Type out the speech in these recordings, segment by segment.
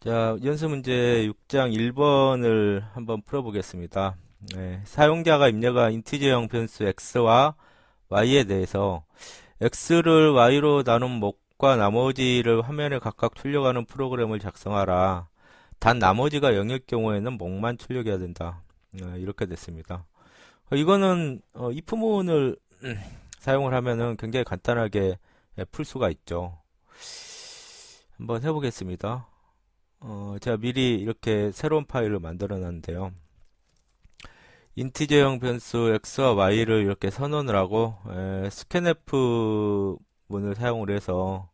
자, 연습 문제 6장 1번을 한번 풀어보겠습니다. 사용자가 입력한 인티저형 변수 x와 y에 대해서 x를 y로 나눈 목과 나머지를 화면에 각각 출력하는 프로그램을 작성하라. 단 나머지가 0일 경우에는 목만 출력해야 된다. 이렇게 됐습니다. 이거는 if문을 사용을 하면은 굉장히 간단하게 풀 수가 있죠. 한번 해보겠습니다. 제가 미리 이렇게 새로운 파일을 만들어 놨는데요. 인티저형 변수 x와 y를 이렇게 선언을 하고 스캔f 문을 사용을 해서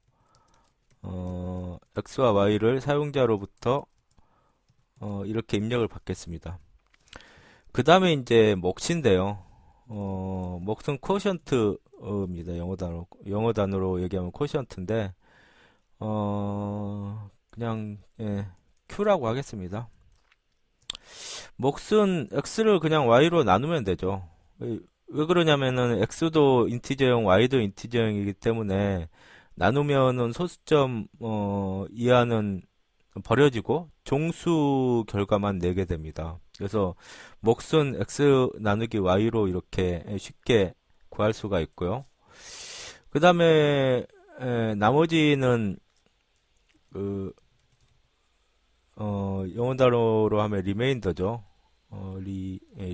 x와 y를 사용자로부터 이렇게 입력을 받겠습니다. 그 다음에 이제 몫인데요. 몫은 quotient입니다. 영어 단어로 얘기하면 quotient인데 그냥 Q라고 하겠습니다. 몫은 X를 그냥 Y로 나누면 되죠. 왜 그러냐면은 X도 인티저형, Y도 인티저형이기 때문에 나누면은 소수점 이하는 버려지고 종수 결과만 내게 됩니다. 그래서 몫은 X 나누기 Y로 이렇게 쉽게 구할 수가 있고요. 그 다음에 나머지는 그 영어 단어로 하면 리메인더죠.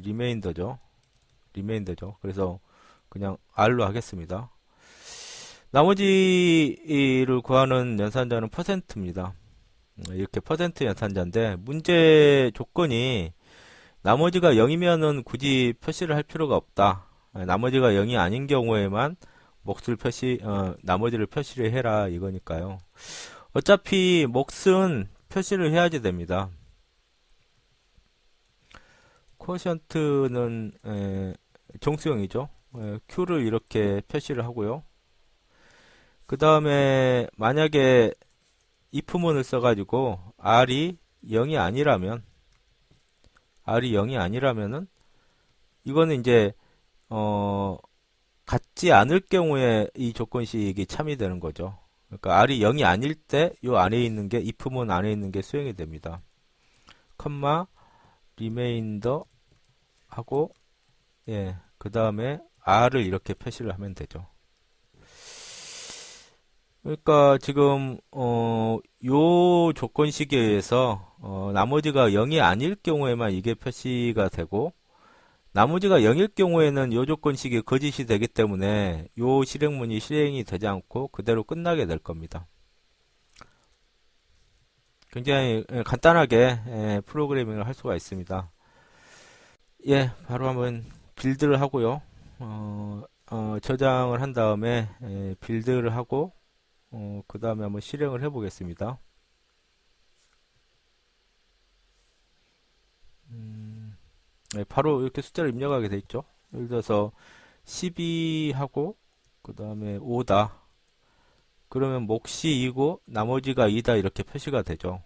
리메인더죠. 리메인더죠. 그래서 그냥 R로 하겠습니다. 나머지를 구하는 연산자는 퍼센트입니다. 이렇게 퍼센트 연산자인데 문제 조건이 나머지가 0이면은 굳이 표시를 할 필요가 없다. 나머지가 0이 아닌 경우에만 몫을 나머지를 표시를 해라 이거니까요. 어차피 몫은 표시를 해야지 됩니다. 쿼션트는 정수형이죠. Q를 이렇게 표시를 하고요. 그 다음에 만약에 if문을 써가지고 R이 0이 아니라면은 이거는 이제 같지 않을 경우에 이 조건식이 참이 되는 거죠. 그러니까 R이 0이 아닐 때 요 안에 있는 게 if문 안에 있는 게 수행이 됩니다. 컴마 리메인더 하고 그 다음에 R을 이렇게 표시를 하면 되죠. 그러니까 지금 요 조건식에 의해서 나머지가 0이 아닐 경우에만 이게 표시가 되고 나머지가 0일 경우에는 요 조건식이 거짓이 되기 때문에 요 실행문이 실행이 되지 않고 그대로 끝나게 될 겁니다. 굉장히 간단하게 프로그래밍을 할 수가 있습니다. 바로 한번 빌드를 하고요. 저장을 한 다음에 빌드를 하고 그 다음에 한번 실행을 해 보겠습니다. 바로 이렇게 숫자를 입력하게 돼 있죠. 예를 들어서 12하고 그 다음에 5다. 그러면 몫이 2고 나머지가 2다 이렇게 표시가 되죠.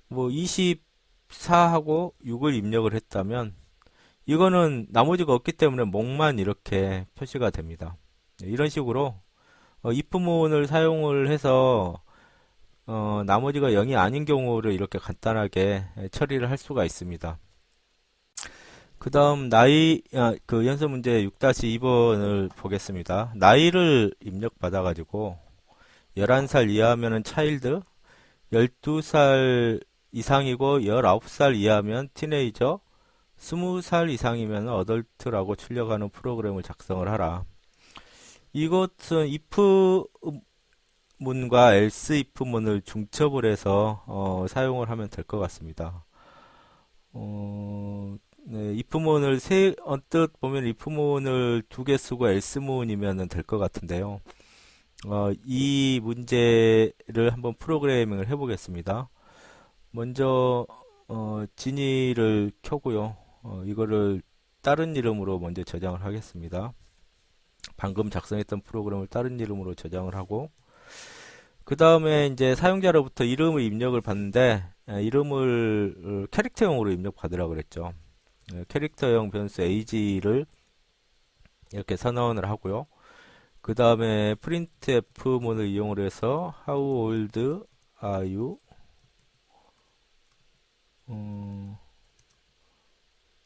뭐 24하고 6을 입력을 했다면 이거는 나머지가 없기 때문에 몫만 이렇게 표시가 됩니다. 이런 식으로 if문을 사용을 해서 나머지가 0이 아닌 경우를 이렇게 간단하게 처리를 할 수가 있습니다. 그 다음 그 연습 문제 6-2번을 보겠습니다. 나이를 입력받아 가지고 11살 이하면은 차일드, 12살 이상이고 19살 이하면 티네이저, 20살 이상이면 어덜트라고 출력하는 프로그램을 작성을 하라. 이것은 if 문과 else if 문을 중첩을 해서 사용을 하면 될 것 같습니다. if문을 언뜻 보면 if문을 두 개 쓰고 else문이면 될 것 같은데요. 이 문제를 한번 프로그래밍을 해보겠습니다. 먼저 진이를 켜고요. 이거를 다른 이름으로 먼저 저장을 하겠습니다. 방금 작성했던 프로그램을 다른 이름으로 저장을 하고 그 다음에 이제 사용자로부터 이름을 입력을 받는데 이름을 캐릭터형으로 입력받으라고 그랬죠. 캐릭터형 변수 age를 이렇게 선언을 하고요. 그 다음에 printf 문을 이용을 해서 how old are you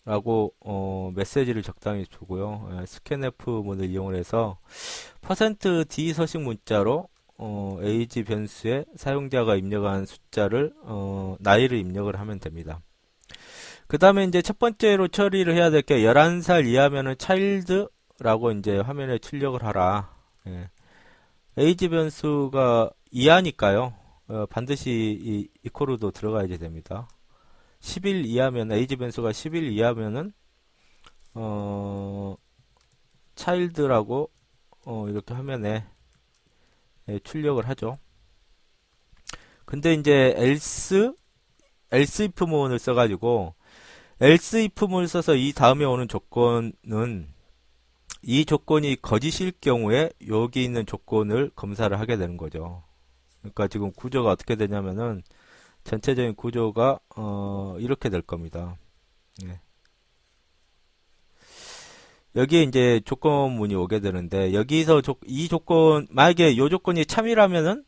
라고 메시지를 적당히 주고요. 스캔F 문을 이용을 해서 %d 서식 문자로 age 변수에 사용자가 입력한 숫자를 나이를 입력을 하면 됩니다. 그 다음에 이제 첫 번째로 처리를 해야 될 게 11살 이하면은 child라고 이제 화면에 출력을 하라. 예. age 변수가 이하니까요. 반드시 이 이퀄로도 들어가야 됩니다. 10일 이하면 age 변수가 10일 이하면은 child라고 이렇게 화면에 출력을 하죠. 근데 이제 else if문을 써가지고 else if문을 써서 이 다음에 오는 조건은 이 조건이 거짓일 경우에 여기 있는 조건을 검사를 하게 되는 거죠. 그러니까 지금 구조가 어떻게 되냐면은 전체적인 구조가 이렇게 될 겁니다. 네. 여기에 이제 조건문이 오게 되는데 여기서 이 조건 만약에 이 조건이 참이라면은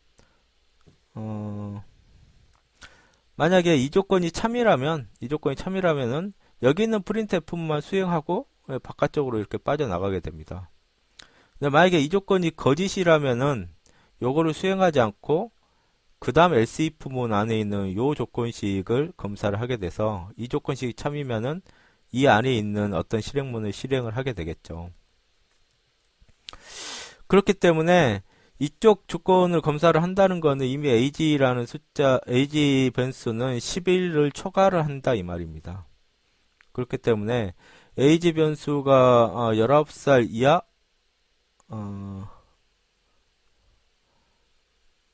만약에 이 조건이 참이라면은 여기 있는 printf만 수행하고 바깥쪽으로 이렇게 빠져나가게 됩니다. 근데 만약에 이 조건이 거짓이라면은 요거를 수행하지 않고 그 다음 else if문 안에 있는 요 조건식을 검사를 하게 돼서 이 조건식이 참이면은 이 안에 있는 어떤 실행문을 실행을 하게 되겠죠. 그렇기 때문에 이쪽 조건을 검사를 한다는 거는 이미 age라는 숫자, age 변수는 11을 초과를 한다 이 말입니다. 그렇기 때문에 age 변수가 19살 이하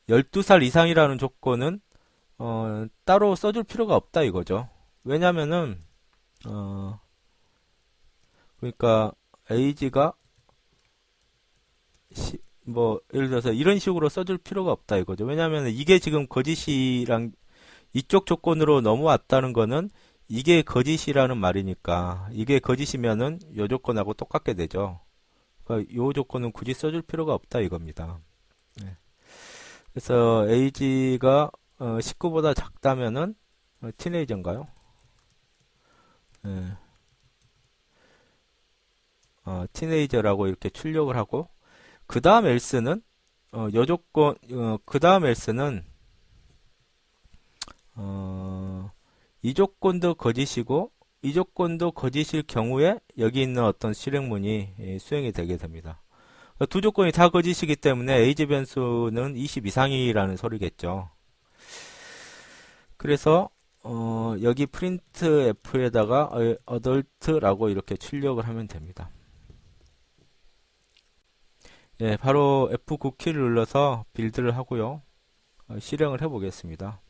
12살 이상이라는 조건은 따로 써줄 필요가 없다 이거죠. 왜냐면은 그러니까 age가 뭐 예를 들어서 이런 식으로 써줄 필요가 없다 이거죠. 왜냐하면 이게 지금 거짓이랑 이쪽 조건으로 넘어왔다는 거는 이게 거짓이라는 말이니까 이게 거짓이면은 요 조건하고 똑같게 되죠. 그러니까 요 조건은 굳이 써줄 필요가 없다 이겁니다. 네. 그래서 age가 19보다 작다면은 티네이저인가요? 네. 티네이저라고 이렇게 출력을 하고 그 다음 else는 요 조건 그 다음 else는 이 조건도 거짓이고 이 조건도 거짓일 경우에 여기 있는 어떤 실행문이 수행이 되게 됩니다. 두 조건이 다 거짓이기 때문에 age 변수는 20 이상이라는 소리겠죠. 그래서 여기 printf에다가 adult라고 이렇게 출력을 하면 됩니다. 예, 바로 F9키를 눌러서 빌드를 하고요. 실행을 해 보겠습니다.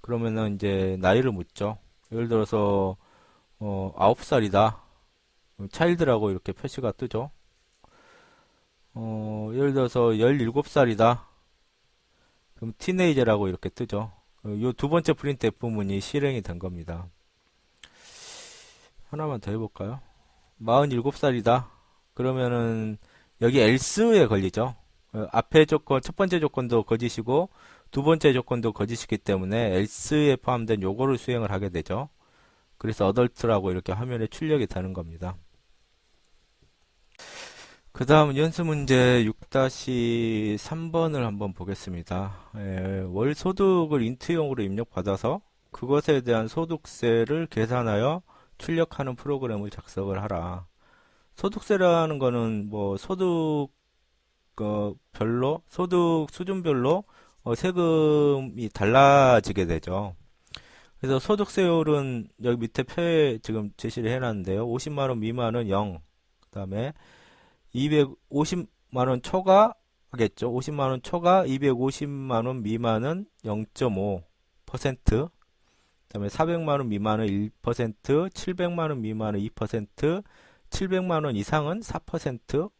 그러면은 이제 나이를 묻죠. 예를 들어서 9살이다. 차일드라고 이렇게 표시가 뜨죠. 예를 들어서 17살이다. 그럼 티네이저라고 이렇게 뜨죠. 이 두 번째 printf 문이 실행이 된 겁니다. 하나만 더 해볼까요? 47살이다. 그러면은 여기 else에 걸리죠. 앞에 조건, 첫 번째 조건도 거짓이고 두 번째 조건도 거짓이기 때문에 else에 포함된 요거를 수행을 하게 되죠. 그래서 adult라고 이렇게 화면에 출력이 되는 겁니다. 그 다음 연수 문제 6-3번을 한번 보겠습니다. 월 소득을 인트용으로 입력받아서 그것에 대한 소득세를 계산하여 출력하는 프로그램을 작성을 하라. 소득세라는 거는 뭐 소득 별로 소득 수준별로 세금이 달라지게 되죠. 그래서 소득세율은 여기 밑에 표에 지금 제시를 해놨는데요. 50만 원 미만은 0, 그 다음에 250만 원 초과겠죠. 50만 원 초과 250만 원 미만은 0.5%, 그다음에 400만 원 미만은 1%, 700만 원 미만은 2%, 700만 원 이상은 4%,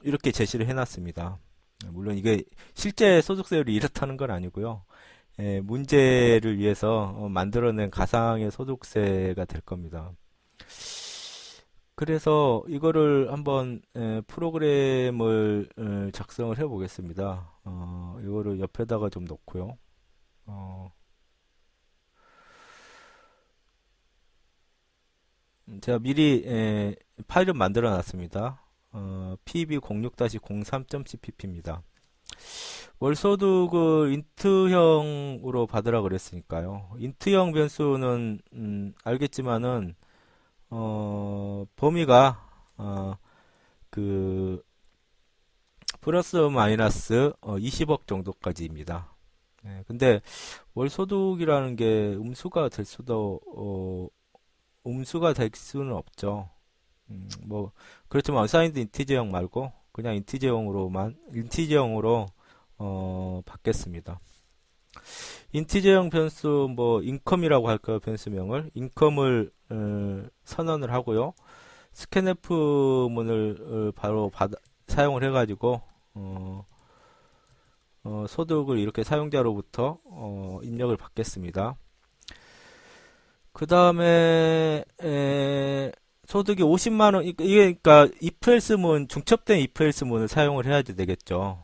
이렇게 제시를 해놨습니다. 물론 이게 실제 소득세율이 이렇다는 건 아니고요. 문제를 위해서 만들어낸 가상의 소득세가 될 겁니다. 그래서 이거를 한번 프로그램을 작성을 해 보겠습니다. 이거를 옆에다가 좀 놓고요. 제가 미리 파일을 만들어 놨습니다. pb06-03.cpp입니다. 월소득을 인트형으로 받으라 그랬으니까요. 인트형 변수는 알겠지만은 범위가 그 플러스 마이너스 20억 정도까지입니다. 근데 월소득이라는 게 음수가 될 수는 없죠. 뭐 그렇지만 어사인드 인티저형 말고 그냥 인티저형으로 받겠습니다. 인티저형 변수 뭐 인컴이라고 할까요? 변수명을 인컴을 선언을 하고요. 스캔F 문을 바로 사용을 해가지고 소득을 이렇게 사용자로부터 입력을 받겠습니다. 그 다음에 소득이 50만원 이게 그러니까 ifelse문 중첩된 ifelse문을 사용을 해야지 되겠죠.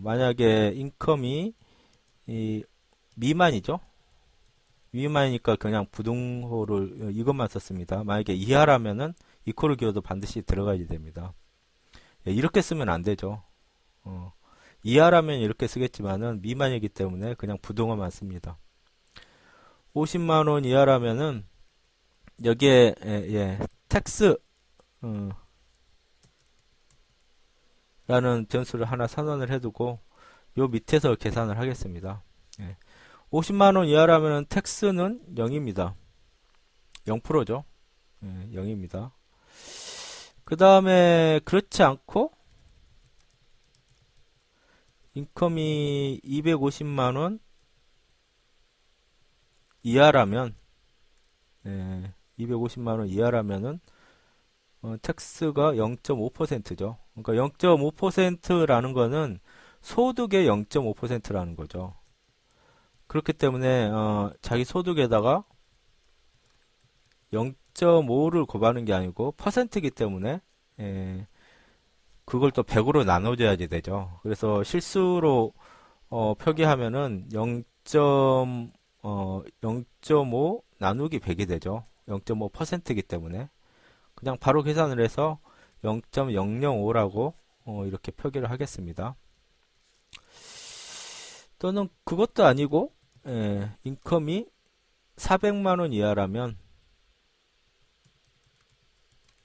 만약에 인컴이 미만이죠. 미만이니까 그냥 부등호를 이것만 썼습니다. 만약에 이하라면은 이코를 기호도 반드시 들어가야 됩니다. 이렇게 쓰면 안 되죠. 이하라면 이렇게 쓰겠지만은 미만이기 때문에 그냥 부등호만 씁니다. 50만원 이하라면은 여기에 텍스 라는 변수를 하나 선언을 해두고 요 밑에서 계산을 하겠습니다. 50만원 이하라면 텍스는 0입니다. 0%죠. 0입니다. 그 다음에 그렇지 않고 인컴이 250만원 이하라면 250만원 이하라면은 텍스가 0.5%죠. 그러니까 0.5%라는 거는 소득의 0.5%라는 거죠. 그렇기 때문에 자기 소득에다가 0.5를 곱하는 게 아니고 퍼센트이기 때문에 그걸 또 100으로 나눠줘야지 되죠. 그래서 실수로 표기하면은 0.5 나누기 100이 되죠. 0.5%이기 때문에 그냥 바로 계산을 해서 0.005라고 이렇게 표기를 하겠습니다. 또는 그것도 아니고 인컴이 400만원 이하라면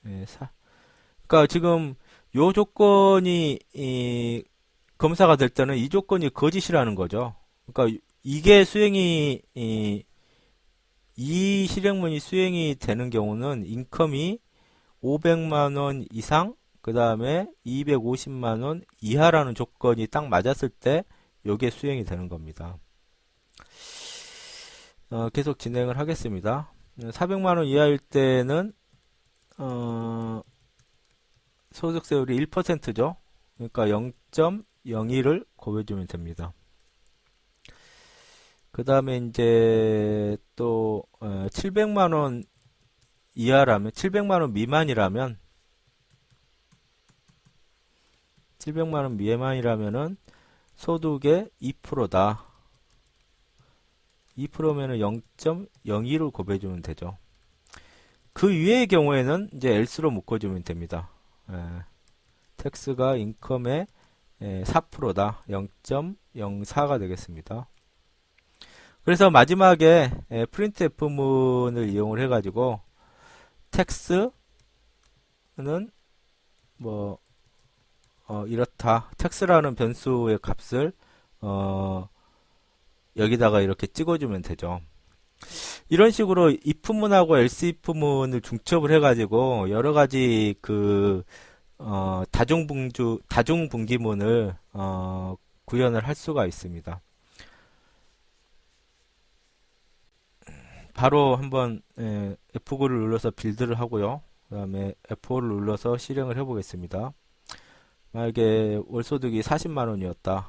그러니까 지금 요 조건이 검사가 될 때는 이 조건이 거짓이라는 거죠. 그러니까 이게 이 실행문이 수행이 되는 경우는 인컴이 500만원 이상 그 다음에 250만원 이하라는 조건이 딱 맞았을 때 요게 수행이 되는 겁니다. 계속 진행을 하겠습니다. 400만원 이하일 때는 소득세율이 1%죠. 그러니까 0.01을 곱해주면 됩니다. 그 다음에 이제 또 700만원 이하라면 700만원 미만이라면 700만원 미만이라면은 소득의 2%다. 2%면은 0.02를 곱해주면 되죠. 그 위의 경우에는 이제 else로 묶어주면 됩니다. 텍스가 인컴의 4%다. 0.04가 되겠습니다. 그래서 마지막에 printf문을 이용을 해가지고 텍스는 뭐 이렇다. 텍스라는 변수의 값을 여기다가 이렇게 찍어주면 되죠. 이런 식으로 if문하고 elseif문을 중첩을 해가지고 여러 가지 그 다중분기문을 구현을 할 수가 있습니다. 바로 한번 F9를 눌러서 빌드를 하고요. 그 다음에 F5를 눌러서 실행을 해보겠습니다. 만약에 월소득이 40만원이었다.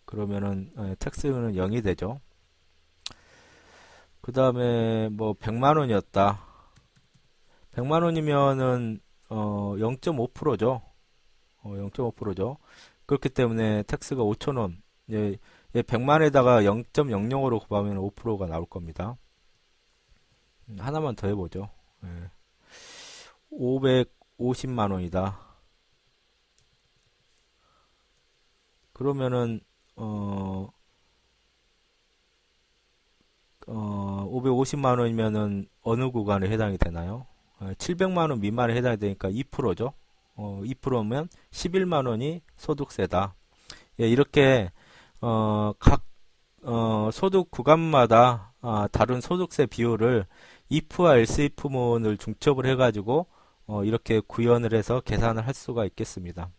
그러면은 텍스는 0이 되죠. 그 다음에 뭐 100만원이었다. 100만원이면은 0.5%죠. 0.5%죠. 그렇기 때문에 텍스가 5,000원. 100만에다가 0.00으로 곱하면 5%가 나올 겁니다. 하나만 더 해보죠. 550만 원이다. 그러면은 550만 원이면은 어느 구간에 해당이 되나요? 700만 원 미만에 해당이 되니까 2%죠. 2%면 11만 원이 소득세다. 예, 이렇게 각 소득 구간마다 다른 소득세 비율을 if와 else if문을 중첩을 해가지고 이렇게 구현을 해서 계산을 할 수가 있겠습니다.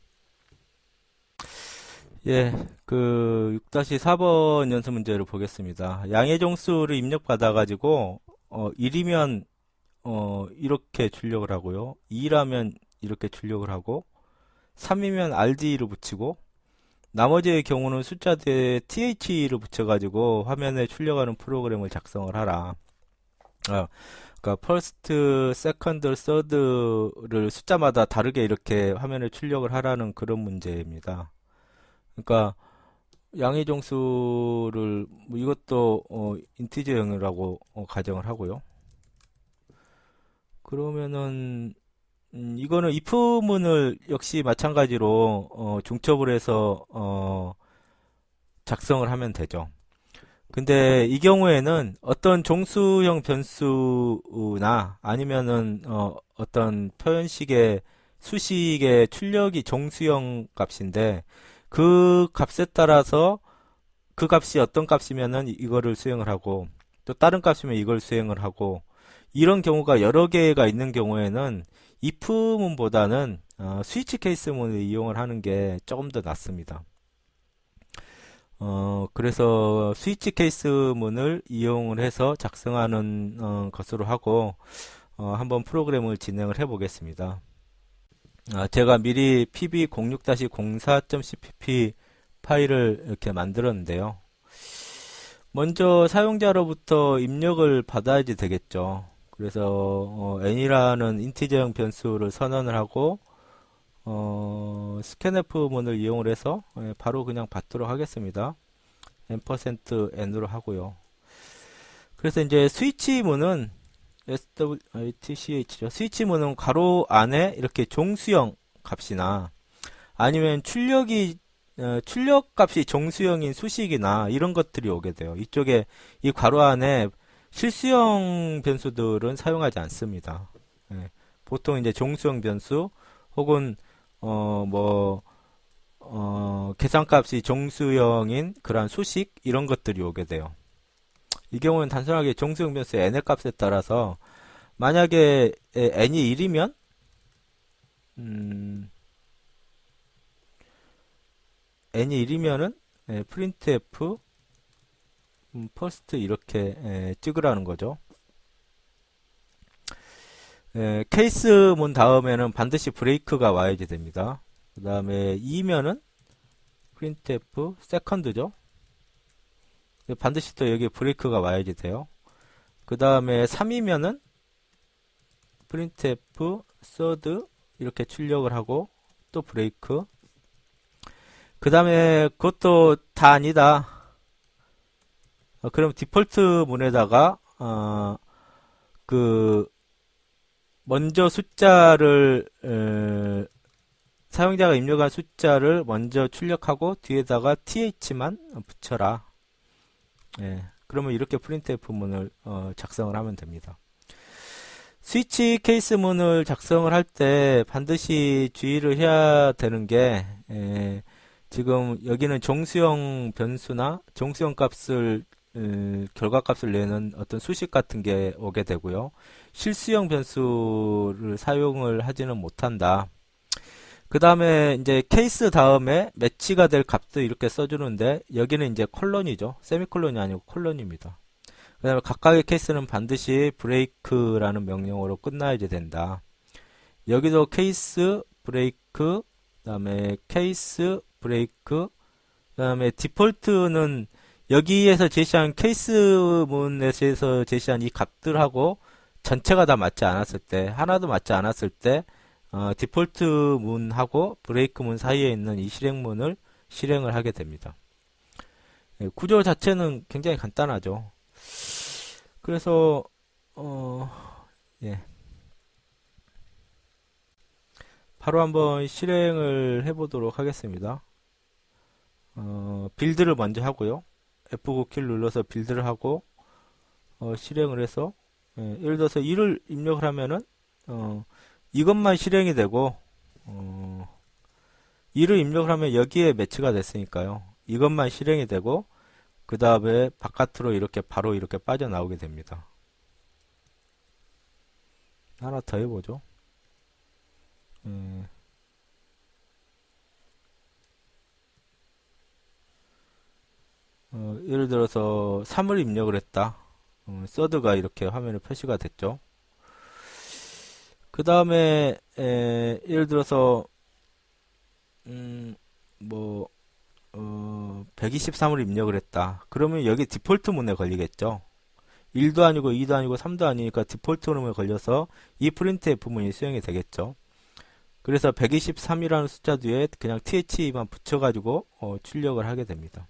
예, 그 6-4번 연습 문제를 보겠습니다. 양의 종수를 입력받아가지고 1이면 이렇게 출력을 하고요. 2라면 이렇게 출력을 하고 3이면 RD를 붙이고 나머지의 경우는 숫자 뒤에 TH를 붙여가지고 화면에 출력하는 프로그램을 작성을 하라. 그러니까 first, second, third를 숫자마다 다르게 이렇게 화면에 출력을 하라는 그런 문제입니다. 그러니까 양의 종수를 뭐 이것도 인티저형이라고 가정을 하고요. 그러면은 이거는 if문을 역시 마찬가지로 중첩을 해서 작성을 하면 되죠. 근데 이 경우에는 어떤 종수형 변수나 아니면은 어떤 표현식의 수식의 출력이 종수형 값인데 그 값에 따라서 그 값이 어떤 값이면은 이거를 수행을 하고 또 다른 값이면 이걸 수행을 하고 이런 경우가 여러 개가 있는 경우에는 if문보다는 스위치 케이스문을 이용을 하는 게 조금 더 낫습니다. 그래서 스위치 케이스문을 이용을 해서 작성하는 것으로 하고 한번 프로그램을 진행을 해 보겠습니다. 제가 미리 pb06-04.cpp 파일을 이렇게 만들었는데요. 먼저 사용자로부터 입력을 받아야지 되겠죠. 그래서 n이라는 인티저형 변수를 선언을 하고 scanf문을 이용을 해서 바로 그냥 받도록 하겠습니다. %n으로 하고요. 그래서 이제 스위치문은 switch죠. 스위치문은 괄호 안에 이렇게 종수형 값이나 아니면 출력 값이 종수형인 수식이나 이런 것들이 오게 돼요. 이쪽에 이 괄호 안에 실수형 변수들은 사용하지 않습니다. 보통 이제 종수형 변수 혹은 계산값이 종수형인 그러한 수식 이런 것들이 오게 돼요. 이 경우는 단순하게 종수형 변수의 n의 값에 따라서 만약에 n이 1이면 n이 1이면은 printf first 이렇게 찍으라는 거죠. 케이스문 다음에는 반드시 브레이크가 와야지 됩니다. 그 다음에 2면은 printf second죠. 반드시 또 여기 브레이크가 와야지 돼요. 그 다음에 3이면은 printf third 이렇게 출력을 하고 또 브레이크. 그 다음에 그것도 다 아니다. 그럼 디폴트 문에다가 먼저 숫자를 사용자가 입력한 숫자를 먼저 출력하고 뒤에다가 th만 붙여라. 그러면 이렇게 printf문을 작성을 하면 됩니다. 스위치 케이스문을 작성을 할 때 반드시 주의를 해야 되는 게 지금 여기는 종수형 변수나 종수형 값을 결과값을 내는 어떤 수식 같은 게 오게 되고요. 실수형 변수를 사용을 하지는 못한다. 그 다음에 이제 케이스 다음에 매치가 될 값도 이렇게 써주는데 여기는 이제 콜론이죠. 세미콜론이 아니고 콜론입니다. 그 다음에 각각의 케이스는 반드시 브레이크라는 명령어로 끝나야지 된다. 여기도 케이스 브레이크, 그 다음에 케이스 브레이크, 그 다음에 디폴트는 여기에서 제시한 케이스문에서 제시한 이 값들하고 전체가 다 맞지 않았을 때, 하나도 맞지 않았을 때 디폴트 문하고 브레이크 문 사이에 있는 이 실행문을 실행을 하게 됩니다. 구조 자체는 굉장히 간단하죠. 그래서 어, 예. 바로 한번 실행을 해보도록 하겠습니다. 빌드를 먼저 하고요. F9 키를 눌러서 빌드를 하고 실행을 해서 예를 들어서 2를 입력을 하면은 이것만 실행이 되고 2를 입력을 하면 여기에 매치가 됐으니까요. 이것만 실행이 되고 그 다음에 바깥으로 이렇게 바로 이렇게 빠져나오게 됩니다. 하나 더 해보죠. 예. 예를 들어서 3을 입력을 했다. 서드가 이렇게 화면에 표시가 됐죠. 그 다음에 예를 들어서 뭐 123을 입력을 했다. 그러면 여기 디폴트 문에 걸리겠죠. 1도 아니고 2도 아니고 3도 아니니까 디폴트 문에 걸려서 이 프린트F 문이 수행이 되겠죠. 그래서 123이라는 숫자 뒤에 그냥 TH만 붙여가지고 출력을 하게 됩니다.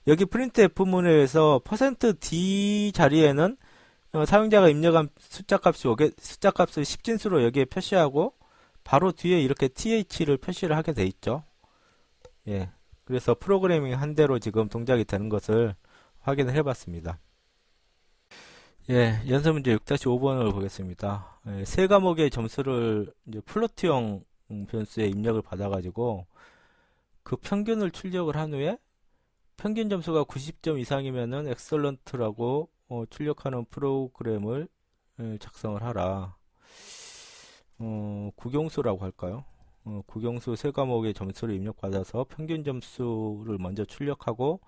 여기 printf 문에서 %d 자리에는 사용자가 입력한 숫자 값이 숫자 값을 10진수로 여기에 표시하고 바로 뒤에 이렇게 th를 표시를 하게 돼 있죠. 예. 그래서 프로그래밍 한 대로 지금 동작이 되는 것을 확인을 해봤습니다. 예, 연습 문제 6-5번을 보겠습니다. 예, 세 과목의 점수를 이제 플로트형 변수에 입력을 받아가지고 그 평균을 출력을 한 후에 평균 점수가 90점 이상이면은 엑설런트라고 출력하는 프로그램을 작성을 하라. 국영수라고 할까요? 국영수 세 과목의 점수를 입력받아서 평균 점수를 먼저 출력하고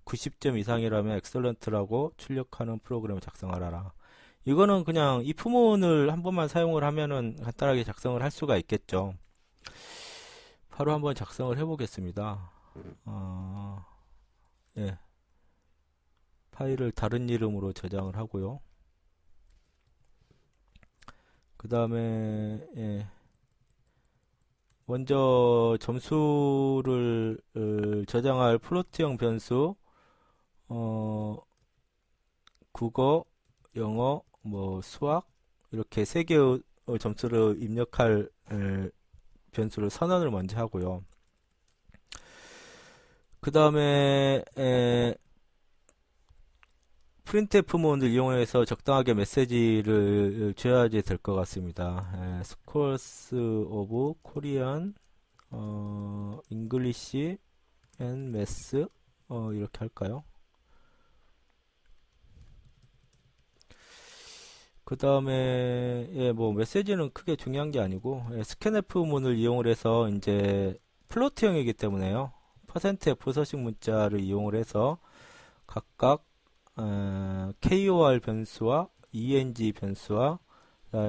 90점 이상이라면 엑설런트라고 출력하는 프로그램을 작성하라. 이거는 그냥 if문을 한 번만 사용을 하면은 간단하게 작성을 할 수가 있겠죠. 바로 한번 작성을 해보겠습니다. 예. 파일을 다른 이름으로 저장을 하고요. 그 다음에 먼저 점수를 저장할 플로트형 변수 국어, 영어, 뭐 수학 이렇게 세 개의 점수를 입력할 변수를 선언을 먼저 하고요. 그 다음에 printf문을 이용해서 적당하게 메시지를 줘야 될 것 같습니다. Scores of Korean, English and Math 이렇게 할까요? 그 다음에 뭐 메시지는 크게 중요한 게 아니고 scanf문을 이용을 해서 이제 플로트형이기 때문에요. %f 서식 문자를 이용을 해서 각각 KOR 변수와 ENG 변수와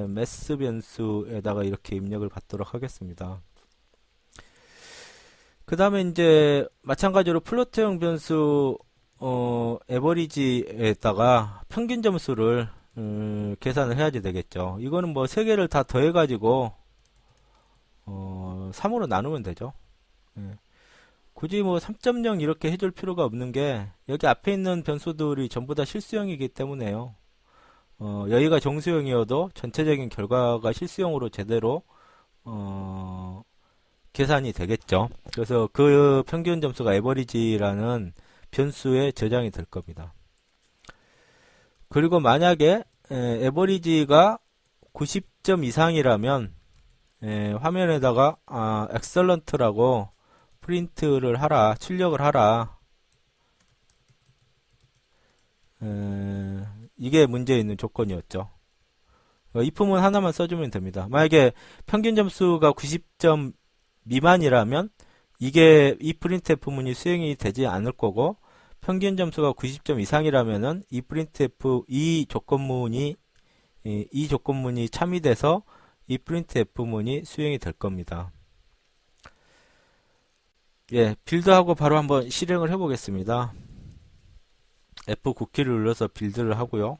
매스 변수에다가 이렇게 입력을 받도록 하겠습니다. 그 다음에 이제 마찬가지로 플로트형 변수 에버리지에다가 평균 점수를 계산을 해야지 되겠죠. 이거는 뭐 세 개를 다 더해가지고 3으로 나누면 되죠. 예. 굳이 뭐 3.0 이렇게 해줄 필요가 없는 게 여기 앞에 있는 변수들이 전부 다 실수형이기 때문에요. 여기가 정수형이어도 전체적인 결과가 실수형으로 제대로 계산이 되겠죠. 그래서 그 평균 점수가 에버리지라는 변수에 저장이 될 겁니다. 그리고 만약에 에버리지가 90점 이상이라면 화면에다가 엑설런트라고 프린트를 하라, 출력을 하라. 이게 문제 있는 조건이었죠. if문 하나만 써주면 됩니다. 만약에 평균 점수가 90점 미만이라면 이게 이 printf문이 수행이 되지 않을 거고 평균 점수가 90점 이상이라면은 이 조건문이 참이돼서 이 printf문이 수행이 될 겁니다. 예, 빌드하고 바로 한번 실행을 해보겠습니다. F9키를 눌러서 빌드를 하고요.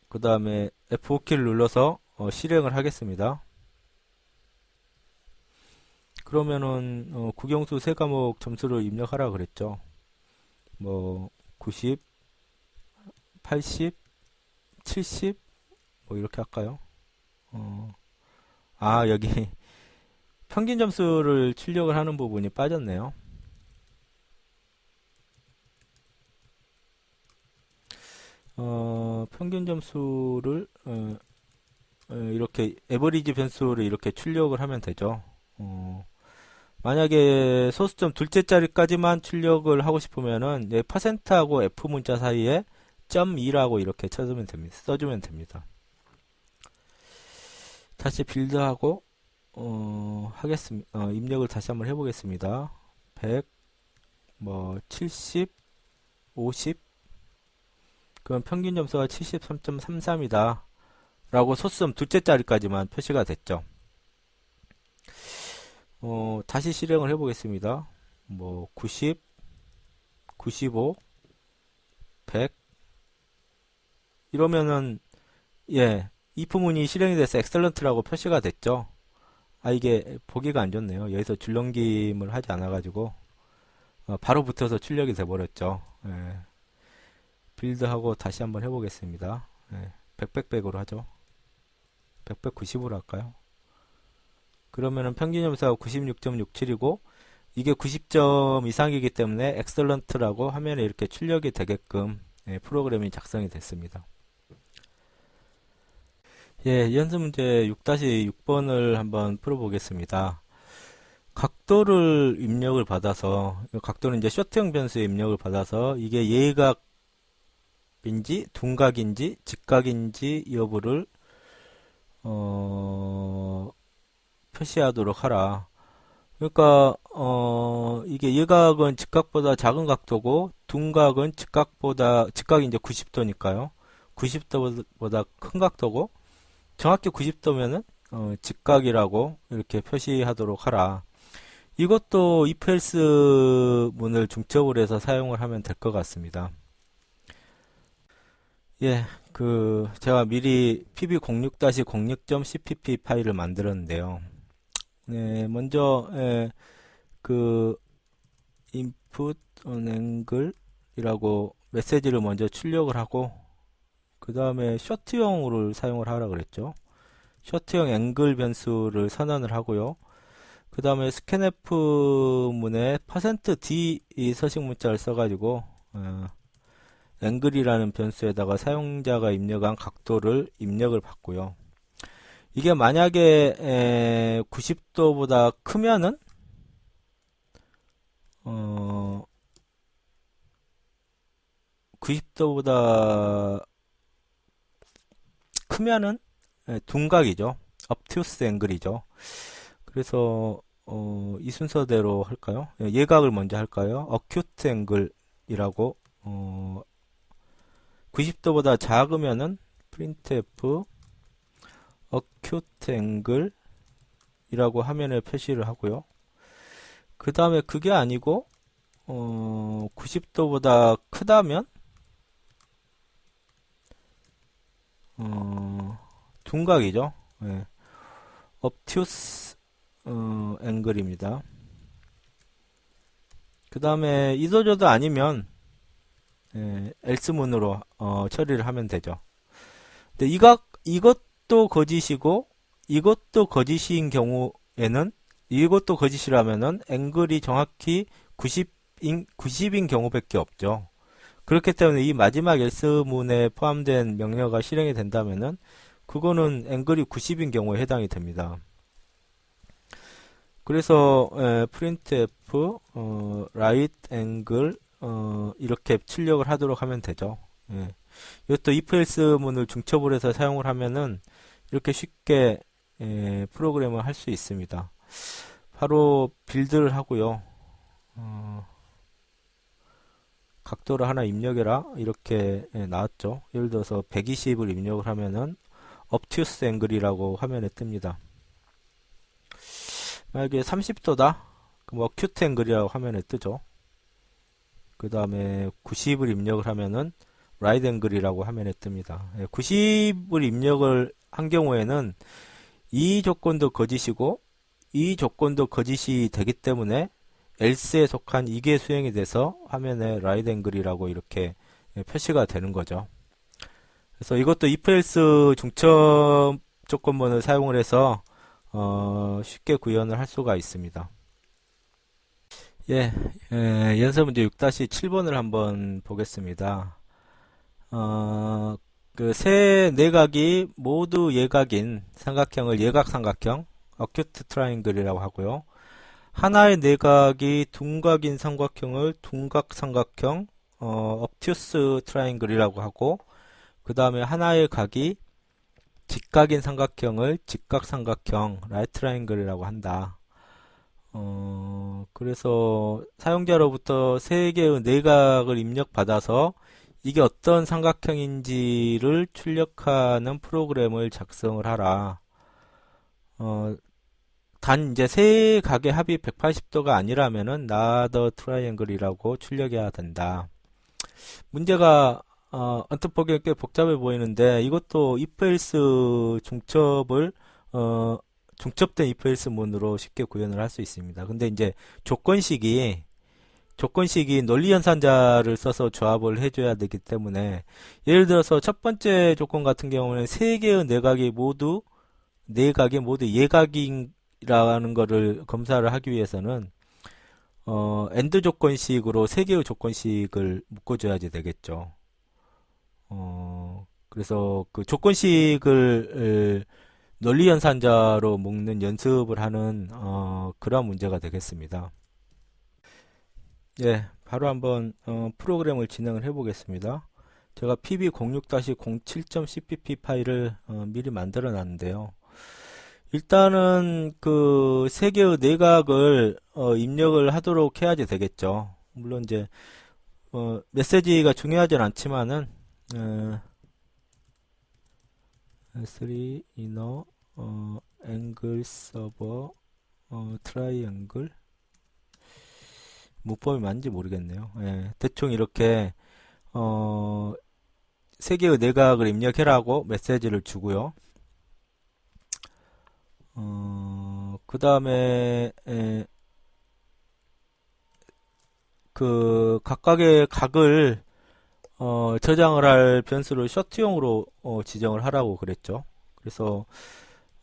그 다음에 F5키를 눌러서 실행을 하겠습니다. 그러면은 국영수 세 과목 점수를 입력하라 그랬죠. 뭐 90, 80, 70 뭐 이렇게 할까요? 여기 평균 점수를 출력을 하는 부분이 빠졌네요. 평균 점수를 이렇게 에버리지 변수를 이렇게 출력을 하면 되죠. 만약에 소수점 둘째 자리까지만 출력을 하고 싶으면은 %하고 F 문자 사이에 .2라고 이렇게 써주면 됩니다. 다시 빌드하고 하겠습니다. 입력을 다시 한번 해보겠습니다. 100, 뭐 70, 50. 그럼 평균 점수가 73.33이다. 라고 소수점 둘째 자리까지만 표시가 됐죠. 다시 실행을 해보겠습니다. 뭐 90, 95, 100 이러면은 if 문이 실행이 돼서 excellent라고 표시가 됐죠. 이게 보기가 안 좋네요. 여기서 줄넘김을 하지 않아가지고 바로 붙어서 출력이 돼버렸죠. 빌드하고 다시 한번 해보겠습니다. 100으로 하죠. 190으로 할까요? 그러면은 평균 점수가 96.67이고 이게 90점 이상이기 때문에 엑셀런트라고 화면에 이렇게 출력이 되게끔 프로그램이 작성이 됐습니다. 연습 문제 6-6번을 한번 풀어보겠습니다. 각도를 입력을 받아서, 각도는 이제 쇼트형 변수에 입력을 받아서 이게 예각인지 둔각인지 직각인지 여부를 표시하도록 하라. 그러니까 이게 예각은 직각보다 작은 각도고 둔각은 직각이 이제 90도니까요. 90도보다 큰 각도고 정확히 90도면은 직각이라고 이렇게 표시하도록 하라. 이것도 if else 문을 중첩을 해서 사용을 하면 될 것 같습니다. 제가 미리 pb06-06.cpp 파일을 만들었는데요. 먼저 input on angle 이라고 메시지를 먼저 출력을 하고 그 다음에 쇼트형으로 사용을 하라 그랬죠. 쇼트형 앵글 변수를 선언을 하고요. 그 다음에 scanf 문에 %d 서식 문자를 써가지고 앵글이라는 변수에다가 사용자가 입력한 각도를 입력을 받고요. 이게 만약에 90도보다 크면은 90도보다 크면은 둔각이죠. obtuse 앵글이죠. 그래서 이 순서대로 할까요? 예각을 먼저 할까요? acute 앵글이라고 90도보다 작으면은 printf acute angle 이라고 화면에 표시를 하고요. 그 다음에 그게 아니고 90도보다 크다면 둔각이죠. obtuse angle입니다. 그 다음에 이도저도 아니면 else 문으로 처리를 하면 되죠. 근데 이것도 거짓이고 이것도 거짓인 경우에는 이것도 거짓이라면은 앵글이 정확히 90인 경우밖에 없죠. 그렇기 때문에 이 마지막 else 문에 포함된 명령어가 실행이 된다면은 그거는 앵글이 90인 경우에 해당이 됩니다. 그래서 printf right angle 이렇게 출력을 하도록 하면 되죠. 이것도 if else 문을 중첩을 해서 사용을 하면은 이렇게 쉽게 프로그램을 할 수 있습니다. 바로 빌드를 하고요. 각도를 하나 입력해라 이렇게 나왔죠. 예를 들어서 120을 입력을 하면은 obtuse angle이라고 화면에 뜹니다. 만약에 30도다 그럼 acute angle이라고 화면에 뜨죠. 그 다음에 90을 입력을 하면은 right angle이라고 화면에 뜹니다. 90을 입력을 한 경우에는 이 조건도 거짓이고 이 조건도 거짓이 되기 때문에 else에 속한 이게 수행이 돼서 화면에 right angle이라고 이렇게 표시가 되는 거죠. 그래서 이것도 if else 중첩 조건문을 사용을 해서 쉽게 구현을 할 수가 있습니다. 예, 연습 문제 6-7번을 한번 보겠습니다. 그 세 내각이 모두 예각인 삼각형을 예각삼각형, acute triangle이라고 하고요. 하나의 내각이 둔각인 삼각형을 둔각삼각형, obtuse triangle이라고 하고, 그 다음에 하나의 각이 직각인 삼각형을 직각삼각형, right triangle이라고 한다. 그래서 사용자로부터 세 개의 내각을 입력받아서 이게 어떤 삼각형인지를 출력하는 프로그램을 작성을 하라. 단 이제 세 각의 합이 180도가 아니라면은 not triangle이라고 출력해야 된다. 문제가 언뜻 보기엔 꽤 복잡해 보이는데 이것도 if else 중첩을 중첩된 if else 문으로 쉽게 구현을 할 수 있습니다. 근데 이제 조건식이 논리연산자를 써서 조합을 해줘야 되기 때문에 예를 들어서 첫 번째 조건 같은 경우는 세 개의 내각이 모두 예각이라는 거를 검사를 하기 위해서는 AND 조건식으로 세 개의 조건식을 묶어줘야지 되겠죠. 그래서 그 조건식을 논리연산자로 묶는 연습을 하는 그런 문제가 되겠습니다. 예, 바로 한번 프로그램을 진행을 해 보겠습니다. 제가 pb06-07.cpp 파일을 미리 만들어 놨는데요. 일단은 그 세 개의 내각을 입력을 하도록 해야지 되겠죠. 물론 이제 메시지가 중요하진 않지만은 3 inner angle server triangle 문법이 맞는지 모르겠네요. 예, 대충 이렇게 세 개의 내각을 입력해라고 메시지를 주고요. 그 다음에 그 각각의 각을 저장을 할 변수를 short용으로 지정을 하라고 그랬죠. 그래서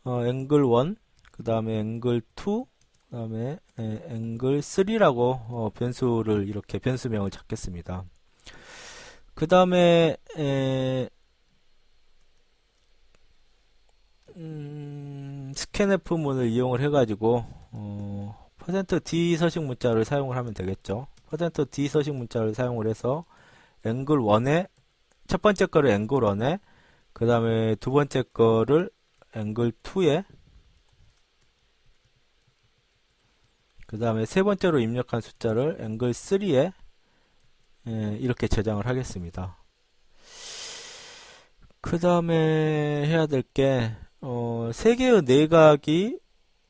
angle 1, 그 다음에 angle 2, 그 다음에 angle 3라고 변수를 이렇게 변수명을 잡겠습니다. 그 다음에 scanf문을 이용을 해가지고 %d 서식 문자를 사용을 하면 되겠죠. %d 서식 문자를 사용을 해서 angle 1에 첫 번째 거를 angle 1에 그 다음에 두 번째 거를 angle 2에 그 다음에 세 번째로 입력한 숫자를 angle 3에 이렇게 저장을 하겠습니다. 그 다음에 해야 될 게 세 개의 내각이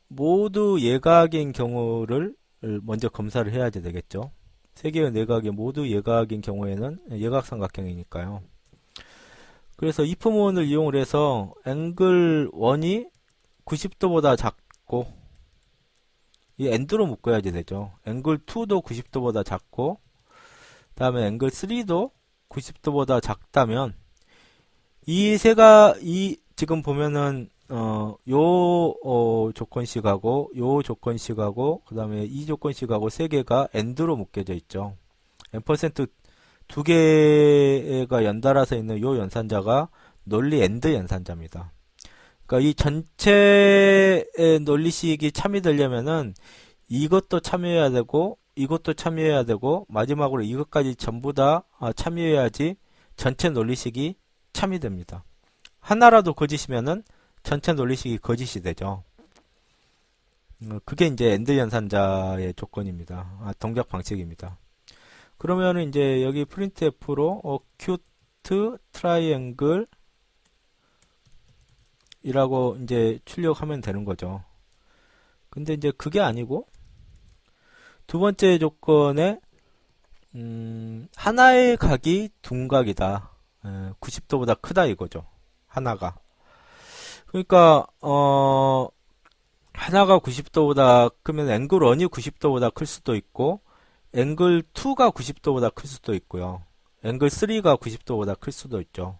모두 예각인 경우를 먼저 검사를 해야 되겠죠. 세 개의 내각이 모두 예각인 경우에는 예각삼각형이니까요. 그래서 if문을 이용을 해서 angle 1이 90도보다 작고 이 AND로 묶어야지 되죠. angle 2도 90도보다 작고 다음에 angle 3도 90도보다 작다면 이 지금 보면은 조건식하고 요 조건식하고 그 다음에 이 조건식하고 세 개가 AND로 묶여져 있죠. %두 개가 연달아서 있는 요 연산자가 논리 AND 연산자입니다. 그러니까 이 전체의 논리식이 참여되려면은 이것도 참여해야 되고 이것도 참여해야 되고 마지막으로 이것까지 전부 다 참여해야지 전체 논리식이 참여됩니다. 하나라도 거짓이면은 전체 논리식이 거짓이 되죠. 그게 이제 AND 연산자의 조건입니다. 동작 방식입니다. 그러면은 이제 여기 printf로 acute triangle 이라고 이제 출력하면 되는 거죠. 근데 이제 그게 아니고 두 번째 조건에 하나의 각이 둔각이다. 90도보다 크다 이거죠. 하나가. 그러니까 하나가 90도보다 크면 앵글 1이 90도보다 클 수도 있고 앵글 2가 90도보다 클 수도 있고요. 앵글 3가 90도보다 클 수도 있죠.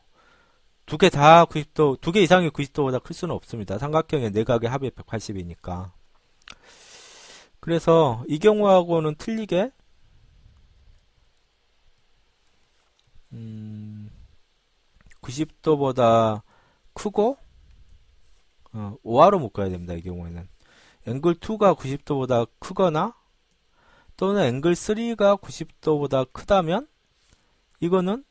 두 개 다 90도, 두 개 이상이 90도보다 클 수는 없습니다. 삼각형의 내각의 합이 180이니까. 그래서 이 경우하고는 틀리게 90도보다 크고 5하로 묶어야 됩니다. 이 경우에는 앵글 2가 90도보다 크거나 또는 앵글 3가 90도보다 크다면 이거는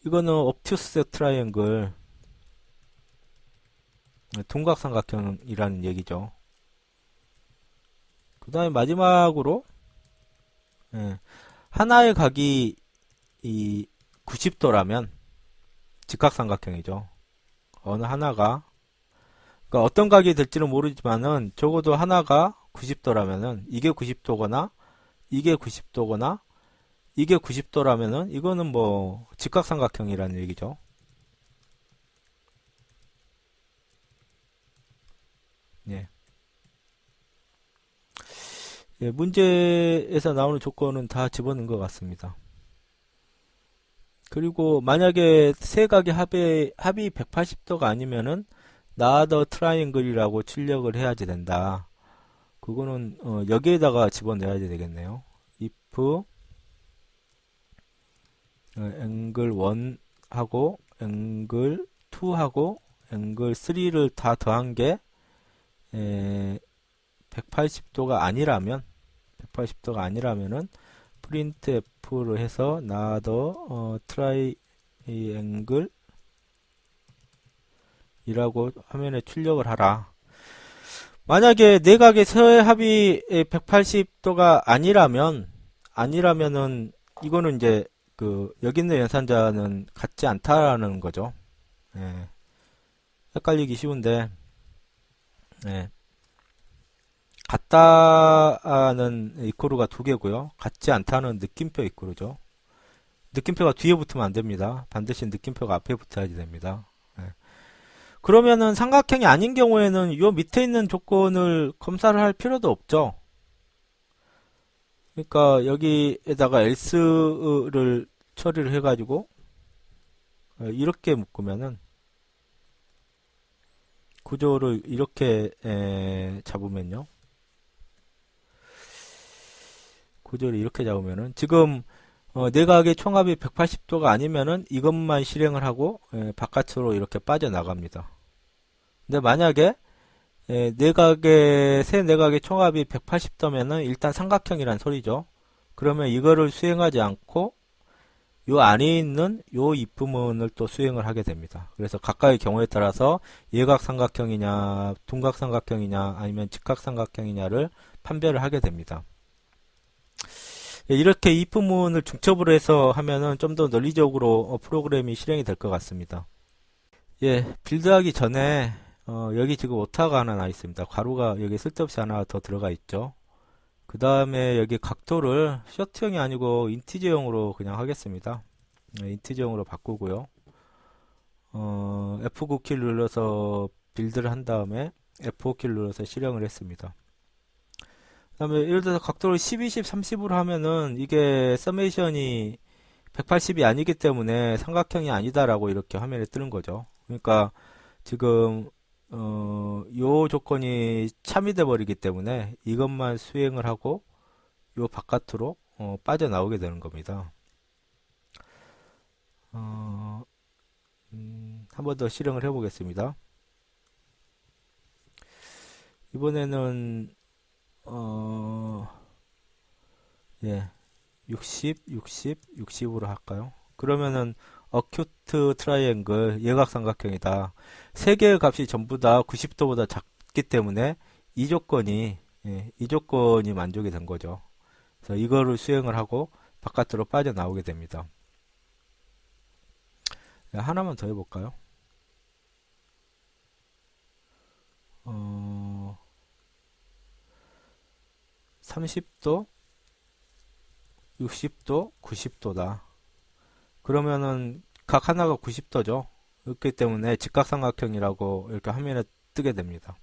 이거는 obtuse 트라이앵글 둔각삼각형이라는 얘기죠. 그 다음에 마지막으로 하나의 각이 이 90도라면 직각삼각형이죠. 어느 하나가 그러니까 어떤 각이 될지는 모르지만은 적어도 하나가 90도라면은 이게 90도거나 이게 90도거나 이게 90도라면은 이거는 뭐 직각삼각형이라는 얘기죠. 예. 예, 문제에서 나오는 조건은 다 집어넣은 것 같습니다. 그리고 만약에 세 각의 합이 180도가 아니면은 나더 트라이앵글이라고 출력을 해야지 된다. 그거는 여기에다가 집어넣어야 되겠네요. if 앵글 1하고 앵글 2하고 앵글 3를 다 더한 게 180도가 아니라면은 printf를 해서 나더 트라이앵글 이라고 화면에 출력을 하라. 만약에 내각의 서해합이 180도가 아니라면은 이거는 이제 여기 있는 연산자는 같지 않다라는 거죠. 예. 헷갈리기 쉬운데 같다는 이코르가 두 개고요. 같지 않다는 느낌표 이코르죠. 느낌표가 뒤에 붙으면 안 됩니다. 반드시 느낌표가 앞에 붙어야지 됩니다. 그러면은 삼각형이 아닌 경우에는 요 밑에 있는 조건을 검사를 할 필요도 없죠. 그러니까 여기에다가 else를 처리를 해가지고 이렇게 묶으면은 구조를 이렇게 잡으면요. 구조를 이렇게 잡으면은 지금 내각의 총합이 180도가 아니면은 이것만 실행을 하고 바깥으로 이렇게 빠져나갑니다. 근데 만약에 새 내각의 총합이 180도면은 일단 삼각형이란 소리죠. 그러면 이거를 수행하지 않고 요 안에 있는 요 입부문을 또 수행을 하게 됩니다. 그래서 각각의 경우에 따라서 예각삼각형이냐 둔각삼각형이냐 아니면 직각삼각형이냐를 판별을 하게 됩니다. 이렇게 if문을 중첩으로 해서 하면은 좀 더 논리적으로 프로그램이 실행이 될 것 같습니다. 예, 빌드하기 전에 여기 지금 오타가 하나 나 있습니다. 괄호가 여기 쓸데없이 하나 더 들어가 있죠. 그 다음에 여기 각도를 셔트형이 아니고 인티저형으로 그냥 하겠습니다. 인티저형으로 바꾸고요. F9키를 눌러서 빌드를 한 다음에 F5키를 눌러서 실행을 했습니다. 그 다음에 예를 들어서 각도를 10, 20, 30으로 하면은 이게 서메이션이 180이 아니기 때문에 삼각형이 아니다라고 이렇게 화면에 뜨는 거죠. 그러니까 지금 요 조건이 참이돼 버리기 때문에 이것만 수행을 하고 요 바깥으로 빠져나오게 되는 겁니다. 한 번 더 실행을 해 보겠습니다. 이번에는 예, 60, 60, 60으로 할까요? 그러면은 어큐트 트라이앵글 예각삼각형이다. 세 개의 값이 전부 다 90도보다 작기 때문에 이 조건이 만족이 된 거죠. 그래서 이거를 수행을 하고 바깥으로 빠져나오게 됩니다. 하나만 더 해볼까요? 30도, 60도, 90도다. 그러면은 각 하나가 90도죠. 그렇기 때문에 직각삼각형이라고 이렇게 화면에 뜨게 됩니다.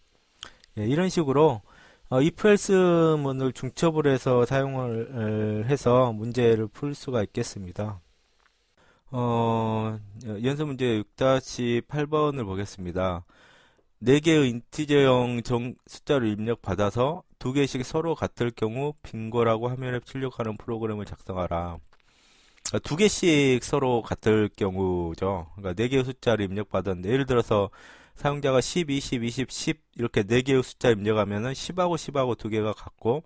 예, 이런 식으로 if else 문을 중첩을 해서 사용을 해서 문제를 풀 수가 있겠습니다. 연습 문제 6-8번을 보겠습니다. 4개의 인티저형 숫자를 입력받아서 2개씩 서로 같을 경우 빈거라고 화면에 출력하는 프로그램을 작성하라. 2개씩 서로 같을 경우죠. 그러니까 4개의 숫자를 입력받았는데, 예를 들어서 사용자가 10, 20, 20, 10 이렇게 4개의 숫자 입력하면은 10하고 10하고 2개가 같고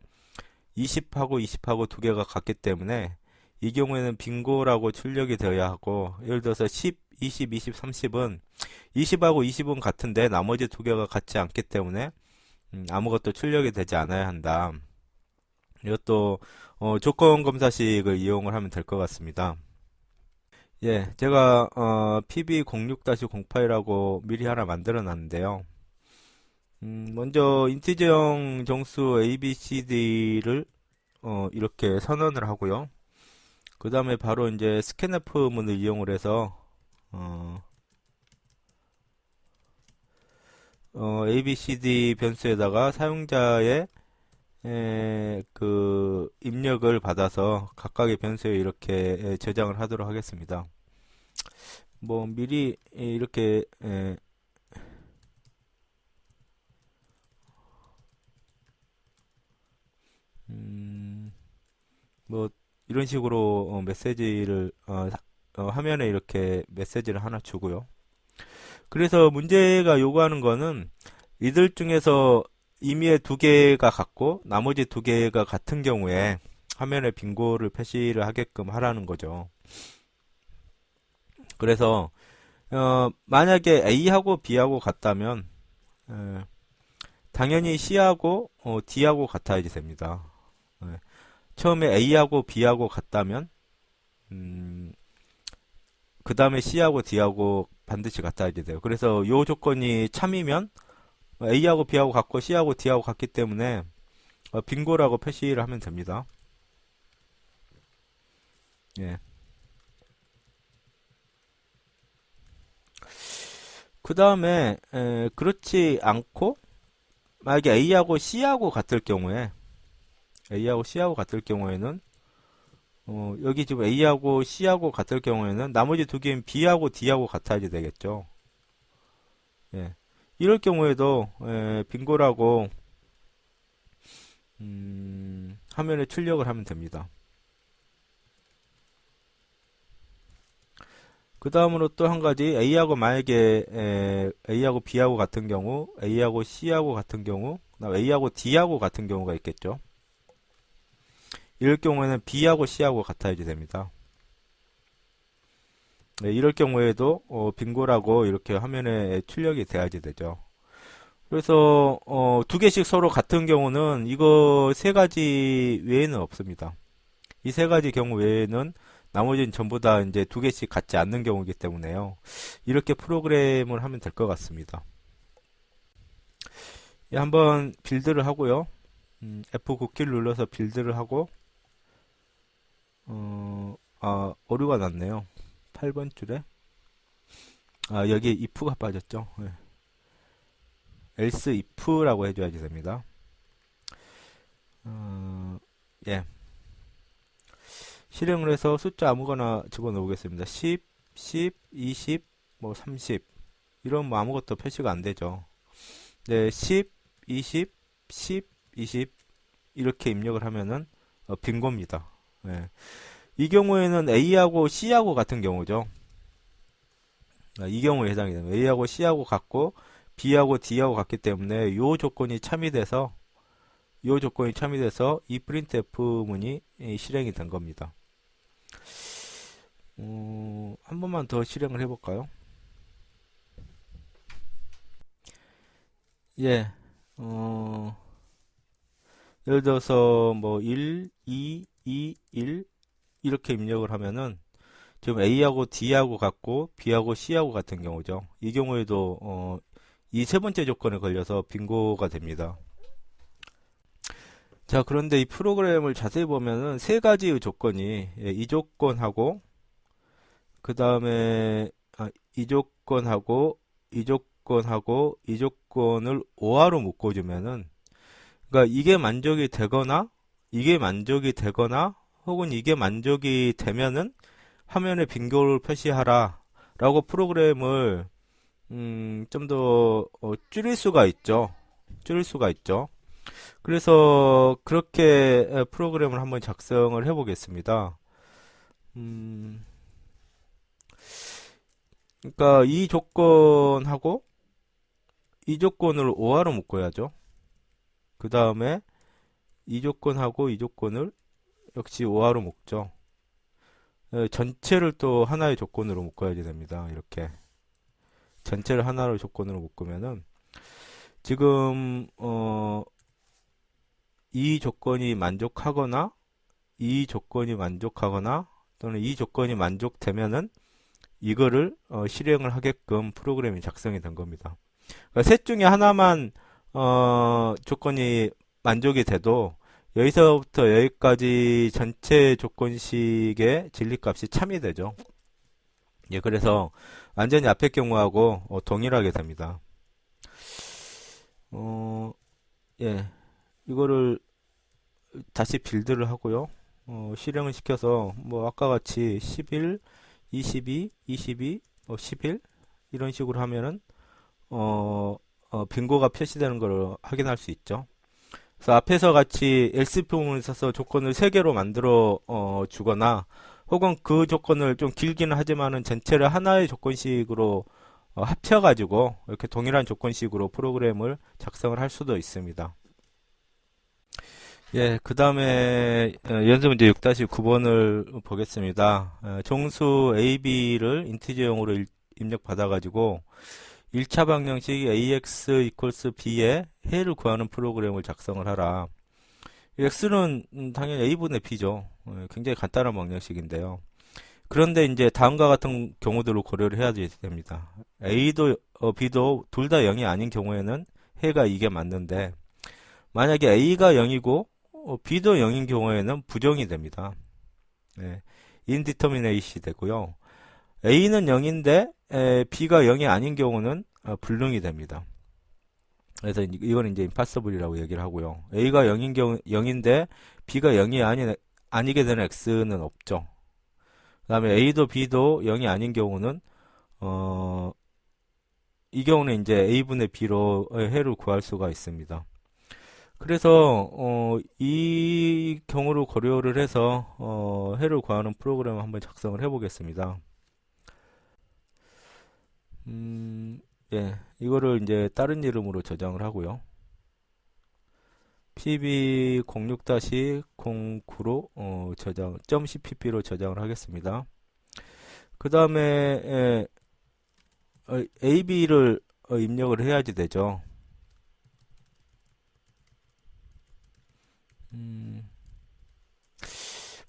20하고 20하고 2개가 같기 때문에 이 경우에는 빈고라고 출력이 되어야 하고, 예를 들어서 10, 20, 20, 30은 20하고 20은 같은데 나머지 2개가 같지 않기 때문에 아무것도 출력이 되지 않아야 한다. 이것도 조건 검사식을 이용을 하면 될 것 같습니다. 예, 제가 pb06-08이라고 미리 하나 만들어 놨는데요. 먼저 인티저형 정수 ABCD를 이렇게 선언을 하고요. 그 다음에 바로 이제 scanf 문을 이용을 해서 ABCD 변수에다가 사용자의 그 입력을 받아서 각각의 변수에 이렇게 저장을 하도록 하겠습니다. 뭐 미리 이렇게 뭐 이런 식으로 메시지를 화면에 이렇게 메시지를 하나 주고요. 그래서 문제가 요구하는 거는 이들 중에서 임의의 2개가 같고 나머지 2개가 같은 경우에 화면에 빈고를 표시를 하게끔 하라는 거죠. 그래서 만약에 A하고 B하고 같다면 당연히 C하고 D하고 같아야지 됩니다. 처음에 A하고 B하고 같다면 그 다음에 C하고 D하고 반드시 같아야지 돼요. 그래서 요 조건이 참이면 A하고 B하고 같고 C하고 D하고 같기 때문에 빈고라고 표시를 하면 됩니다. 예. 그 다음에 그렇지 않고 만약에 A하고 C하고 같을 경우에 는 여기 지금 A하고 C하고 같을 경우에는 나머지 2개인 B하고 D하고 같아야지 되겠죠. 예. 이럴 경우에도 빈고라고 화면에 출력을 하면 됩니다. 그 다음으로 또 한 가지 A하고 만약에 A하고 B하고 같은 경우, A하고 C하고 같은 경우, A하고 D하고 같은 경우가 있겠죠. 이럴 경우에는 B하고 C하고 같아야지 됩니다. 네, 이럴 경우에도 빈고라고 이렇게 화면에 출력이 돼야지 되죠. 그래서 2개씩 서로 같은 경우는 이거 3가지 외에는 없습니다. 이 3가지 경우 외에는 나머지는 전부 다 이제 2개씩 같지 않는 경우이기 때문에요. 이렇게 프로그램을 하면 될 것 같습니다. 예, 한번 빌드를 하고요. F9키를 눌러서 빌드를 하고 오류가 났네요. 8번 줄에 여기 if가 빠졌죠. 네. else if라고 해줘야지 됩니다. 예. 실행을 해서 숫자 아무거나 집어넣겠습니다. 10, 10, 20, 뭐 30 이런 뭐 아무것도 표시가 안 되죠. 네, 10, 20, 10, 20 이렇게 입력을 하면은 빈고입니다. 네. 이 경우에는 A하고 C하고 같은 경우죠. 이 경우에 해당이 됩니다. A하고 C하고 같고 B하고 D하고 같기 때문에 요 조건이 참이돼서 이 printf 문이 실행이 된 겁니다. 한 번만 더 실행을 해볼까요? 예, 예를 들어서 뭐 1, 2, 2, 1 이렇게 입력을 하면은 지금 A하고 D하고 같고 B하고 C하고 같은 경우죠. 이 경우에도 이 세 번째 조건에 걸려서 빈고가 됩니다. 자, 그런데 이 프로그램을 자세히 보면은 3가지의 조건이 이 조건하고 그 다음에 이 조건하고 이 조건하고 이 조건을 오화로 묶어주면은, 그러니까 이게 만족이 되거나 이게 만족이 되거나 혹은 이게 만족이 되면은 화면에 빈도를 표시하라 라고 프로그램을 좀 더 줄일 수가 있죠. 줄일 수가 있죠. 그래서 그렇게 프로그램을 한번 작성을 해 보겠습니다. 그러니까 이 조건하고 이 조건을 오화로 묶어야죠. 그 다음에 이 조건하고 이 조건을 역시 오화로 묶죠. 전체를 또 하나의 조건으로 묶어야 됩니다. 이렇게 전체를 하나의 조건으로 묶으면은 지금 이 조건이 만족하거나 이 조건이 만족하거나 또는 이 조건이 만족되면은 이거를 실행을 하게끔 프로그램이 작성이 된 겁니다. 그러니까 셋 중에 하나만 조건이 만족이 돼도 여기서부터 여기까지 전체 조건식의 진리값이 참이 되죠. 예, 그래서 완전히 앞의 경우하고 동일하게 됩니다. 예, 이거를 다시 빌드를 하고요. 실행을 시켜서 뭐 아까 같이 11, 22, 22, 11 이런 식으로 하면은 빈도가 표시되는 걸 확인할 수 있죠. 그래서 앞에서 같이 else 부분을 써서 조건을 3개로 만들어 주거나 혹은 그 조건을 좀 길기는 하지만은 전체를 하나의 조건식으로 합쳐가지고 이렇게 동일한 조건식으로 프로그램을 작성을 할 수도 있습니다. 예, 그 다음에 연습 문제 6-9번을 보겠습니다. 정수 AB를 인티저용으로 입력받아가지고 1차 방정식 AX equals B의 해를 구하는 프로그램을 작성을 하라. X는 당연히 A분의 B죠. 굉장히 간단한 방정식인데요. 그런데 이제 다음과 같은 경우들을 고려를 해야 됩니다. A도 B도 둘 다 0이 아닌 경우에는 해가 이게 맞는데 만약에 A가 0이고 B도 0인 경우에는 부정이 됩니다. 네, indeterminate이 되고요. A는 0인데 B가 0이 아닌 경우는 불능이 됩니다. 그래서 이건 이제 impossible이라고 얘기를 하고요. A가 0인데 B가 0이 아니게 되는 X는 없죠. 그 다음에 A도 B도 0이 아닌 경우는 이 경우는 이제 A분의 B로 해를 구할 수가 있습니다. 그래서 이 경우를 고려를 해서 해를 구하는 프로그램을 한번 작성을 해 보겠습니다. 예, 이거를 이제 다른 이름으로 저장을 하고요. pb06-09로 저장, .cpp로 저장을 하겠습니다. 그 다음에 ab를 입력을 해야지 되죠.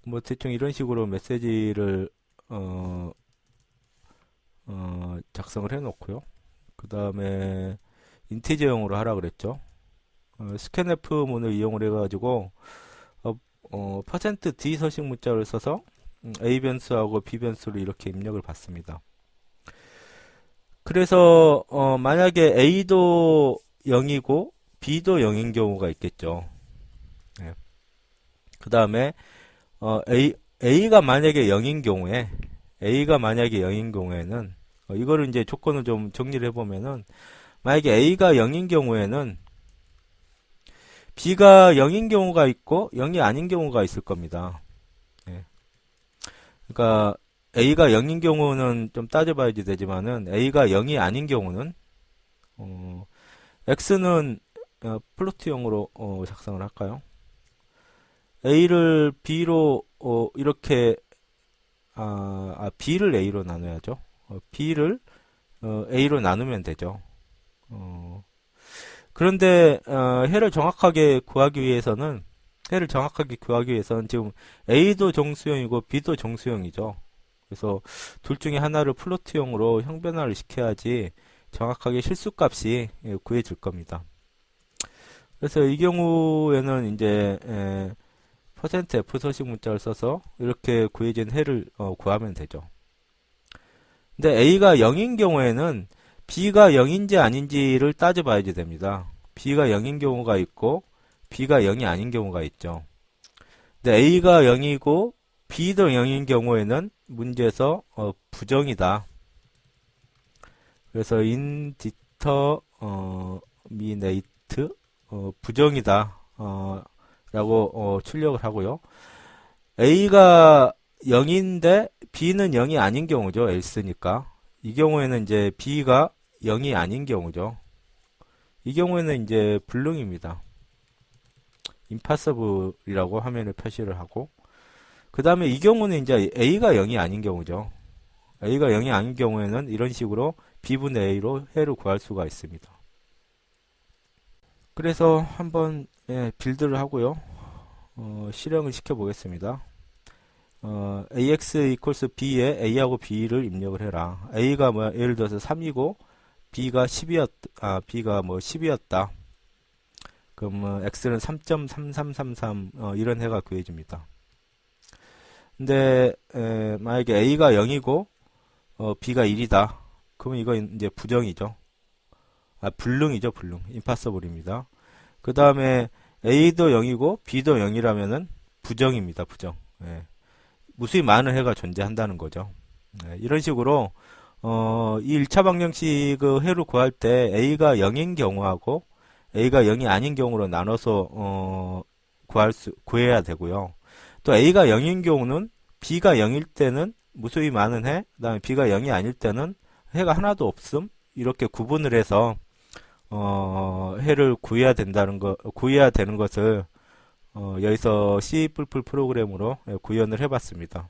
뭐 대충 이런 식으로 메시지를 작성을 해 놓고요. 그 다음에 인티저용으로 하라 그랬죠. 스캔F 문을 이용을 해가지고 %d 서식 문자를 써서 A 변수하고 B 변수를 이렇게 입력을 받습니다. 그래서 만약에 A도 0이고 B도 0인 경우가 있겠죠. 네. 그 다음에 A가 만약에 0인 경우에 는 이거를 이제 조건을 좀 정리를 해보면은 만약에 A가 0인 경우에는 B가 0인 경우가 있고 0이 아닌 경우가 있을 겁니다. 예. 그러니까 A가 0인 경우는 좀 따져봐야지 되지만은 A가 0이 아닌 경우는 X는 플로트형으로 작성을 할까요? A를 B로 이렇게 B를 A로 나눠야죠. B를 A로 나누면 되죠. 그런데 해를 정확하게 구하기 위해서는 지금 A도 정수형이고 B도 정수형이죠. 그래서 둘 중에 하나를 플로트형으로 형변화를 시켜야지 정확하게 실수값이 구해질 겁니다. 그래서 이 경우에는 이제 %f 서식 문자를 써서 이렇게 구해진 해를 구하면 되죠. 근데 A가 0인 경우에는 b가 0인지 아닌지를 따져봐야 됩니다. b가 0인 경우가 있고 b가 0이 아닌 경우가 있죠. 근데 a가 0이고 b도 0인 경우에는 문제에서 부정이다. 그래서 indeterminate 부정이다 라고 출력을 하고요. a가 0인데 b는 0이 아닌 경우죠. else니까. 이 경우에는 이제 b가 0이 아닌 경우죠. 이 경우에는 이제 불능입니다. impossible이라고 화면에 표시를 하고, 그 다음에 이 경우는 이제 a가 0이 아닌 경우죠. a가 0이 아닌 경우에는 이런 식으로 b분의 a로 해를 구할 수가 있습니다. 그래서 한번 빌드를 하고요. 실행을 시켜 보겠습니다. ax equals b에 a하고 b를 입력을 해라. a가 뭐 예를 들어서 3이고 b가 10이었다. 그럼 x는 3.3333 이런 해가 구해집니다. 근데 만약에 a가 0이고 b가 1이다. 그러면 이건 이제 부정이죠. 불능이죠, 불능. impossible입니다. 그 다음에 a도 0이고 b도 0이라면은 부정입니다, 부정. 무수히 많은 해가 존재한다는 거죠. 이런 식으로 이 1차 방정식 해를 구할 때 a가 0인 경우하고 a가 0이 아닌 경우로 나눠서 구해야 되고요. 또 a가 0인 경우는 b가 0일 때는 무수히 많은 해, 그 다음에 b가 0이 아닐 때는 해가 하나도 없음, 이렇게 구분을 해서 해를 구해야 되는 것을 여기서 C++ 프로그램으로 구현을 해봤습니다.